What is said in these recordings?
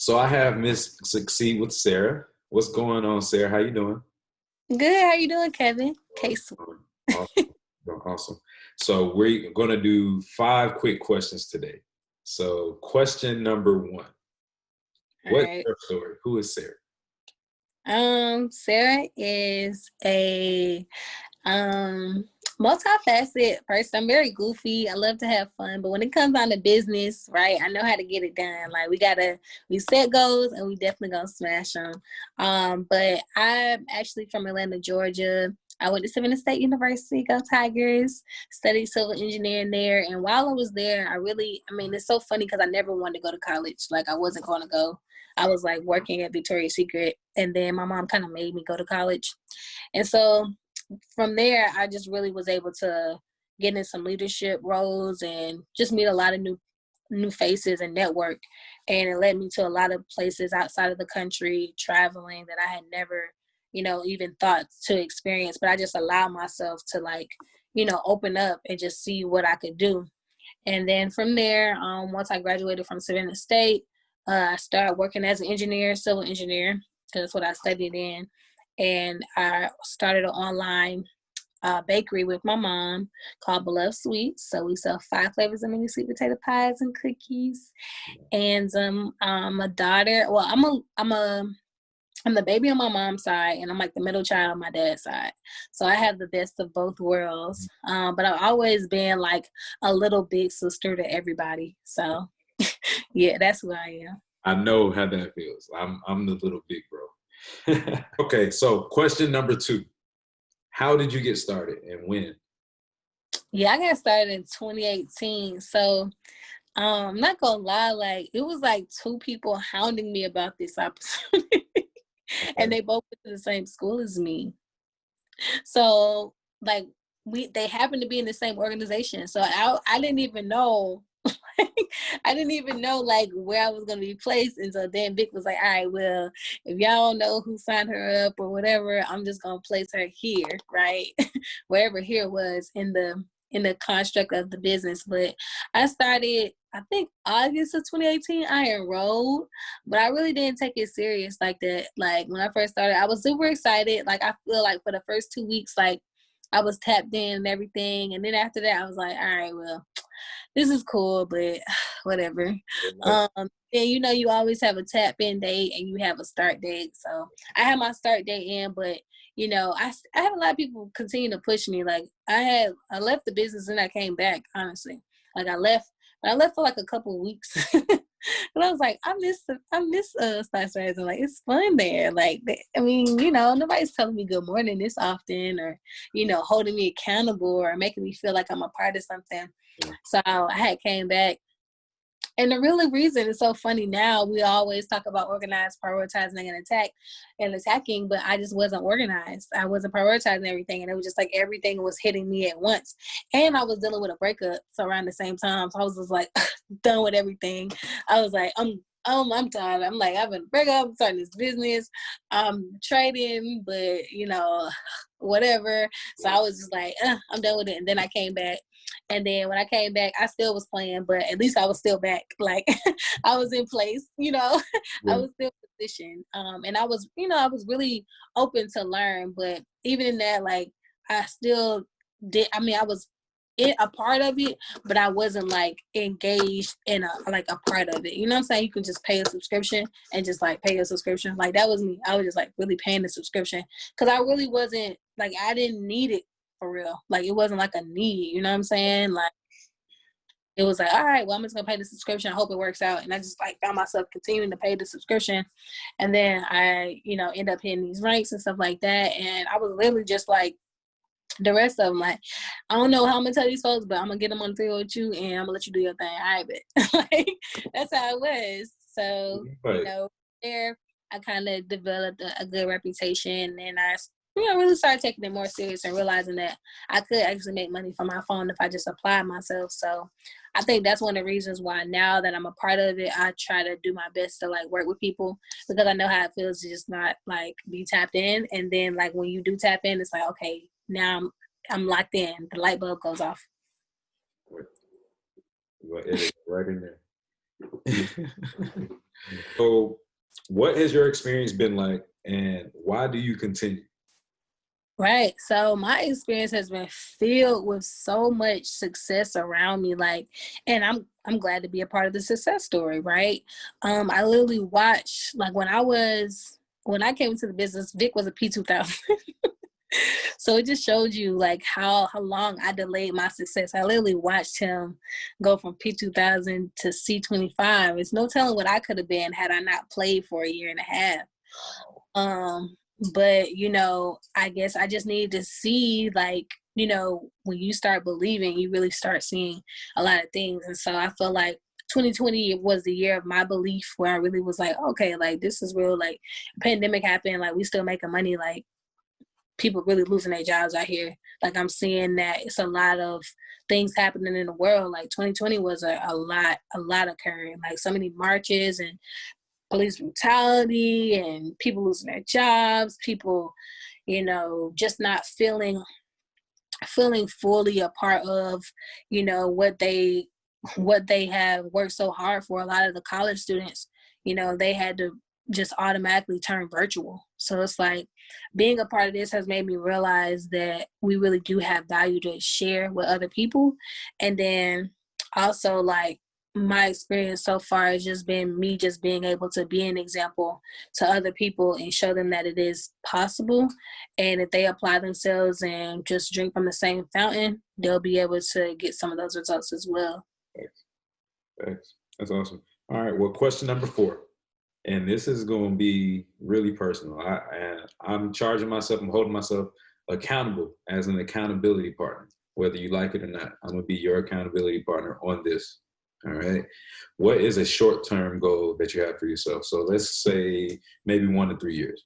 So I have Miss Succeed with Sarah. What's going on, Sarah? How you doing? Good. How you doing, Kevin? Case. Awesome. Awesome. So we're going to do 5 quick questions today. So question number 1. All What's right. her story? Who is Sarah? Sarah is a um multifaceted person. I'm very goofy. I love to have fun, but when it comes down to business, right, I know how to get it done. Like we set goals and we definitely gonna smash them. But I'm actually from Atlanta, Georgia. I went to Savannah State University, go Tigers, studied civil engineering there. And while I was there, it's so funny because I never wanted to go to college. Like I wasn't going to go. I was like working at Victoria's Secret, and then my mom kind of made me go to college. And so from there, I just really was able to get in some leadership roles and just meet a lot of new faces and network. And it led me to a lot of places outside of the country, traveling that I had never, even thought to experience. But I just allowed myself to open up and just see what I could do. And then from there, once I graduated from Savannah State, I started working as an engineer, civil engineer, because that's what I studied in. And I started an online bakery with my mom called Beloved Sweets. So we sell 5 flavors of mini sweet potato pies and cookies. And I'm a daughter. Well, I'm the baby on my mom's side, and I'm like the middle child on my dad's side. So I have the best of both worlds. But I've always been like a little big sister to everybody. So yeah, that's who I am. I know how that feels. I'm the little big bro. Okay, so question number 2. How did you get started and when? Yeah, I got started in 2018. So I'm not gonna lie, like it was like 2 people hounding me about this opportunity. And they both went to the same school as me. So like they happened to be in the same organization. So I didn't even know I didn't even know like where I was gonna be placed. And so then Vic was like, all right, well, if y'all don't know who signed her up or whatever, I'm just gonna place her here, right? Wherever here was in the construct of the business. But I started, I think August of 2018, I enrolled, but I really didn't take it serious like that. Like when I first started, I was super excited. Like I feel like for the first 2 weeks, like I was tapped in and everything. And then after that, I was like, all right, well, this is cool, but whatever. And you always have a tap in date and you have a start date. So I had my start date in, but I had a lot of people continue to push me. Like I left the business and I came back, honestly. Like I left for like a couple of weeks. And I was like, I miss Spice Rising. Like it's fun there. Like nobody's telling me good morning this often, or holding me accountable or making me feel like I'm a part of something. So I had came back. And the real reason is so funny now, we always talk about organized, prioritizing, and attacking, but I just wasn't organized. I wasn't prioritizing everything, and it was just like everything was hitting me at once. And I was dealing with a breakup so around the same time. So I was just like done with everything. I was like, I'm tired. I'm like, I've been breaking up, I'm starting this business, I'm trading, but whatever. So I was just like, I'm done with it. And then I came back. And then when I came back, I still was playing, but at least I was still back. Like I was in place, I was still positioned. And I was really open to learn. But even in that, like I still did. I mean, I was a part of it, but I wasn't like engaged in a part of it. You know what I'm saying? You can just pay a subscription and just like pay a subscription. Like that was me. I was just like really paying the subscription because I really wasn't like I didn't need it. For real. Like it wasn't like a need, you know what I'm saying? Like it was like, all right, well, I'm just gonna pay the subscription. I hope it works out. And I just like found myself continuing to pay the subscription. And then I, end up hitting these ranks and stuff like that. And I was literally just like the rest of them, like, I don't know how I'm gonna tell these folks, but I'm gonna get them on the field with you and I'm gonna let you do your thing. All right, but like that's how it was. So, there I kind of developed a good reputation, and I really started taking it more serious and realizing that I could actually make money from my phone if I just applied myself. So I think that's one of the reasons why now that I'm a part of it, I try to do my best to like work with people because I know how it feels to just not like be tapped in. And then like when you do tap in, it's like, okay, now I'm locked in. The light bulb goes off. Well, it is right in there. So what has your experience been like, and why do you continue? Right. So my experience has been filled with so much success around me. Like, and I'm glad to be a part of the success story, right? I literally watched like when I came into the business, Vic was a P2000. So it just showed you like how long I delayed my success. I literally watched him go from P2000 to C25. It's no telling what I could have been had I not played for a year and a half. Um, but I guess I just needed to see like, when you start believing, you really start seeing a lot of things. And so I feel like 2020 was the year of my belief where I really was like, okay, like this is real. Like pandemic happened, like we still making money, like people really losing their jobs out here. Like I'm seeing that it's a lot of things happening in the world. Like 2020 was a lot occurring. Like so many marches and police brutality and people losing their jobs, people, just not feeling fully a part of, what they have worked so hard for. A lot of the college students, they had to just automatically turn virtual. So it's like being a part of this has made me realize that we really do have value to share with other people. And then also like my experience so far has just been me just being able to be an example to other people and show them that it is possible. And if they apply themselves and just drink from the same fountain, they'll be able to get some of those results as well. Thanks. Thanks. That's awesome. All right. Well, question number 4, and this is going to be really personal. I'm charging myself. I'm holding myself accountable as an accountability partner, whether you like it or not. I'm going to be your accountability partner on this. All right. What is a short-term goal that you have for yourself? So let's say maybe 1 to 3 years.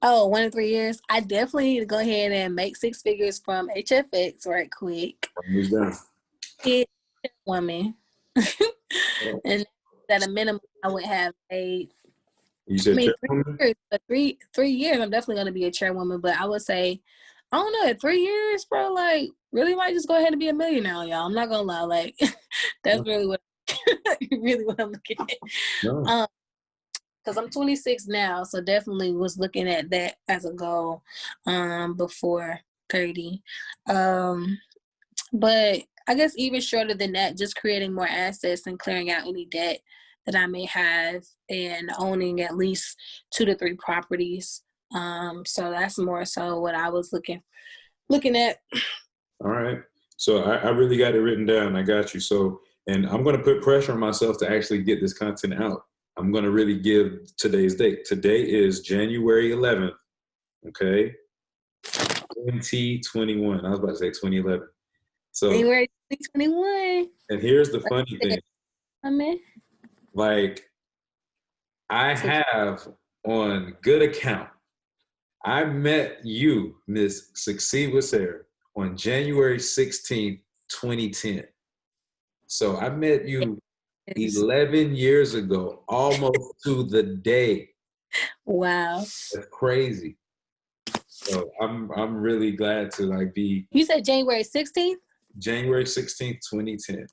Oh, 1 to 3 years. I definitely need to go ahead and make 6 figures from HFX right quick. Who's down? Get a woman. And at a minimum, I would have a. You said 3 years, but 3 years, I'm definitely going to be a chairwoman. But I would say, I don't know, at 3 years, bro, like, really might just go ahead and be a millionaire, y'all. I'm not going to lie. Like, that's really what I'm looking at. No. Because I'm 26 now, so definitely was looking at that as a goal before 30. But I guess even shorter than that, just creating more assets and clearing out any debt that I may have and owning at least 2 to 3 properties. So that's more so what I was looking at. All right. So I really got it written down. I got you. So, and I'm going to put pressure on myself to actually get this content out. I'm going to really give today's date. Today is January 11th. Okay. 2021. I was about to say 2011. So January 2021. And here's the funny thing. Like, I have on good account, I met you, Miss Succeed with Sarah, on January 16th, 2010. So I met you 11 years ago, almost to the day. Wow. That's crazy. So I'm really glad to like be. You said January 16th? January 16th, 2010.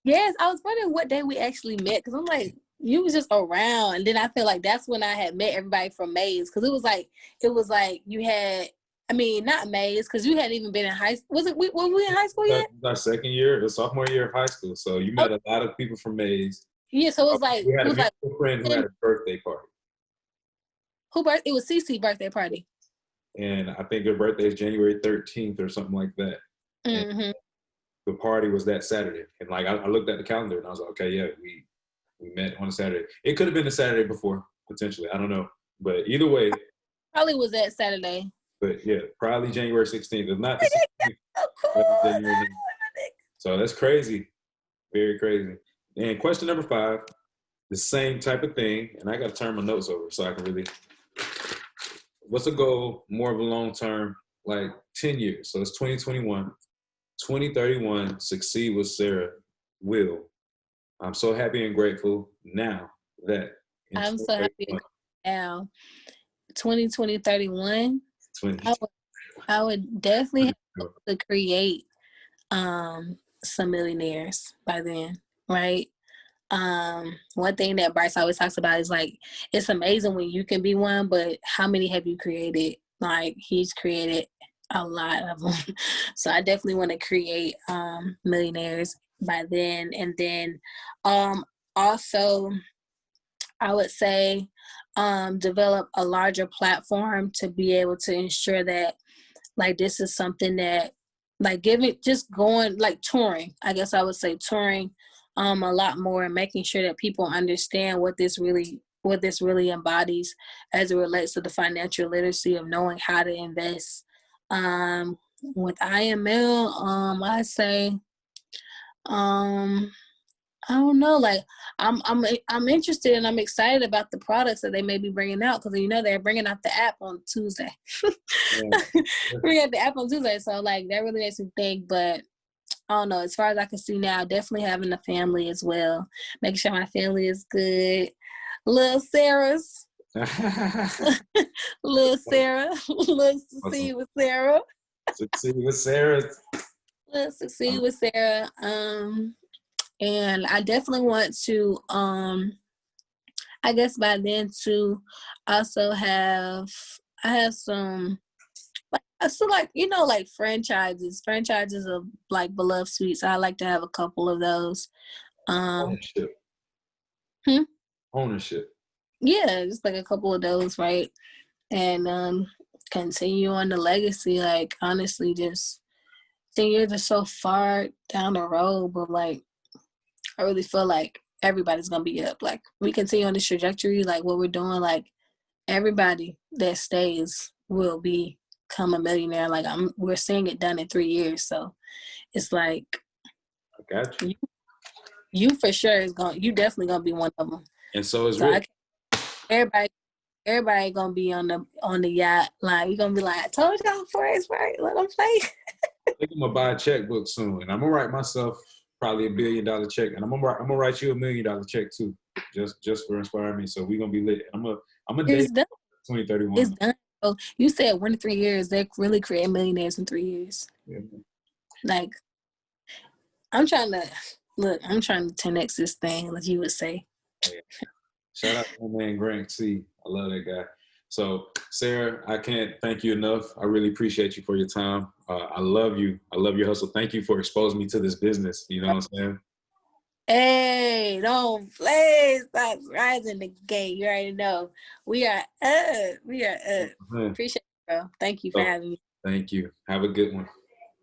Yes, I was wondering what day we actually met because I'm like, you was just around, and then I feel like that's when I had met everybody from Mays because it was like you had, I mean, not Mays because you hadn't even been in high school. Were we in high school yet? Our second year, the sophomore year of high school. So you met a lot of people from Mays. Yeah, so it was like we had a friend who had a birthday party. It was Cece's birthday party. And I think her birthday is January 13th or something like that. Mm-hmm. The party was that Saturday. And like I looked at the calendar and I was like, okay, yeah, we met on a Saturday. It could have been the Saturday before, potentially. I don't know. But either way. Probably was that Saturday. But yeah, probably January 16th. If not the 16th. So that's crazy. Very crazy. And question number 5, the same type of thing. And I got to turn my notes over so I can really. What's a goal more of a long term, like 10 years? So it's 2021, 2031, Succeed with Sarah will. I'm so happy and grateful now that. I'm so happy now. 2020, 31. I would definitely have to create some millionaires by then, right? one thing that Bryce always talks about is like, it's amazing when you can be one, but how many have you created? Like, he's created a lot of them. So I definitely want to create millionaires by then. And then also I would say develop a larger platform to be able to ensure that like this is something that like just going like touring. I guess I would say touring a lot more and making sure that people understand what this really embodies as it relates to the financial literacy of knowing how to invest. With IML, I say I don't know. Like, I'm interested and I'm excited about the products that they may be bringing out because they're bringing out the app on Tuesday. Yeah. Bringing out the app on Tuesday, so like that really makes me think. But I don't know. As far as I can see now, definitely having a family as well, making sure my family is good. Little Sarah's, little Sarah, little succeed with Sarah. Succeed with Sarah. Let's succeed with Sarah. And I definitely want to, I guess by then to also I have some, like franchises of like beloved sweets. I like to have a couple of those. Ownership. Hmm? Ownership. Yeah, just like a couple of those, right? And continue on the legacy. Like honestly, just 10 years are so far down the road, but like I really feel like everybody's gonna be up. Like we continue on this trajectory, like what we're doing, like everybody that stays will become a millionaire. Like we're seeing it done in 3 years. So it's like I got you. You for sure you definitely gonna be one of them. And so is Rick. Everybody gonna be on the yacht. Like you're gonna be like, I told y'all first, right? Let them play. I think I'm gonna buy a checkbook soon, and I'm gonna write myself probably $1 billion check, and I'm gonna write you $1 million check too, just for inspiring me. So we're gonna be lit. I'm a date 2031. It's done. So you said 1 to 3 years, they really create millionaires in 3 years. Yeah. Like I'm trying to 10x this thing, like you would say. Yeah. Shout out to my man Grant C. I love that guy. So, Sarah, I can't thank you enough. I really appreciate you for your time. I love you. I love your hustle. Thank you for exposing me to this business. You know what I'm saying? Hey, don't play. Stop rising the gate. You already know. We are up. Mm-hmm. Appreciate it, bro. Thank you for having me. Thank you. Have a good one.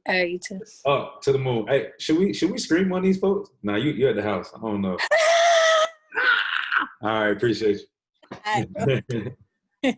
All right, you too. Up to the moon. Hey, should we scream on these folks? Nah, you're at the house. I don't know. All right, appreciate you. All right, bro.